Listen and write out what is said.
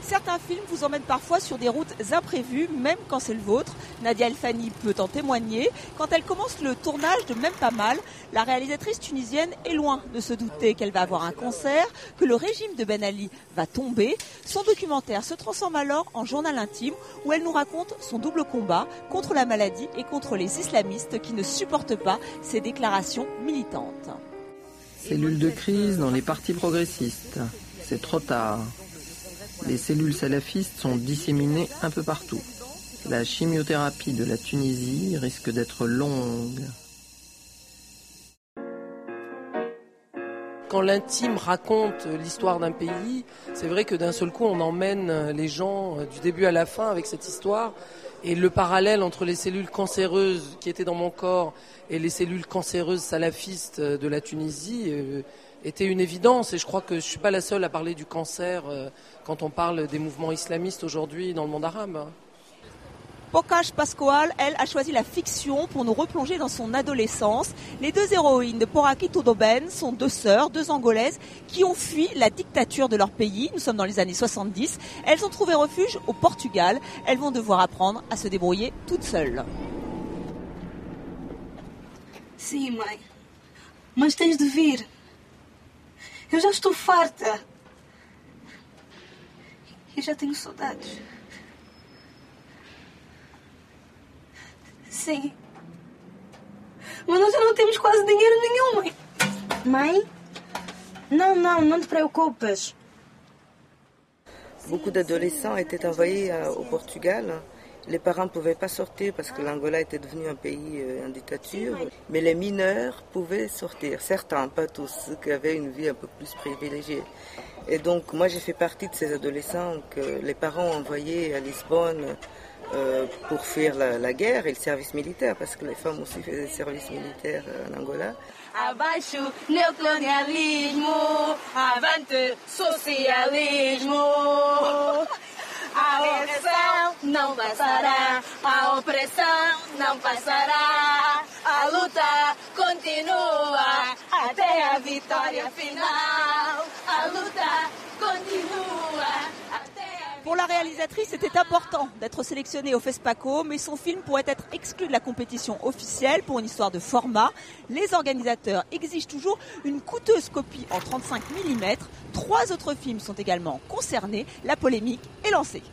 Certains films vous emmènent parfois sur des routes imprévues, même quand c'est le vôtre. Nadia El Fani peut en témoigner. Quand elle commence le tournage de Même pas mal, la réalisatrice tunisienne est loin de se douter qu'elle va avoir un cancer, que le régime de Ben Ali va tomber. Son documentaire se transforme alors en journal intime où elle nous raconte son double combat contre la maladie et contre les islamistes qui ne supportent pas ses déclarations militantes. Cellules de crise dans les partis progressistes. C'est trop tard. Les cellules salafistes sont disséminées un peu partout. La chimiothérapie de la Tunisie risque d'être longue. Quand l'intime raconte l'histoire d'un pays, c'est vrai que d'un seul coup on emmène les gens du début à la fin avec cette histoire. Et le parallèle entre les cellules cancéreuses qui étaient dans mon corps et les cellules cancéreuses salafistes de la Tunisie était une évidence. Et je crois que je ne suis pas la seule à parler du cancer quand on parle des mouvements islamistes aujourd'hui dans le monde arabe. Pokash Pascoal, elle, a choisi la fiction pour nous replonger dans son adolescence. Les deux héroïnes de Poraki Todoben sont deux sœurs, deux Angolaises, qui ont fui la dictature de leur pays. Nous sommes dans les années 70. Elles ont trouvé refuge au Portugal. Elles vont devoir apprendre à se débrouiller toutes seules. Sim, mãe. Mas tens de vir. Eu já estou farta. E já tenho saudades. Sim. Mas nós já não temos quase dinheiro nenhum, mãe. Mãe? Não te preocupes. Beaucoup d'adolescents étaient envoyés au Portugal. Les parents ne pouvaient pas sortir parce que l'Angola était devenu un pays en dictature. Mais les mineurs pouvaient sortir. Certains, pas tous, ceux qui avaient une vie un peu plus privilégiée. Et donc moi j'ai fait partie de ces adolescents que les parents ont envoyés à Lisbonne pour fuir la guerre et le service militaire, parce que les femmes aussi faisaient le service militaire en Angola. Abaixo neocolonialismo, avante socialismo. A opressão não passará, a opressão não passará. A luta continua até a vitória final. A luta continua. Pour la réalisatrice, c'était important d'être sélectionnée au FESPACO, mais son film pourrait être exclu de la compétition officielle pour une histoire de format. Les organisateurs exigent toujours une coûteuse copie en 35 mm. 3 autres films sont également concernés. La polémique est lancée.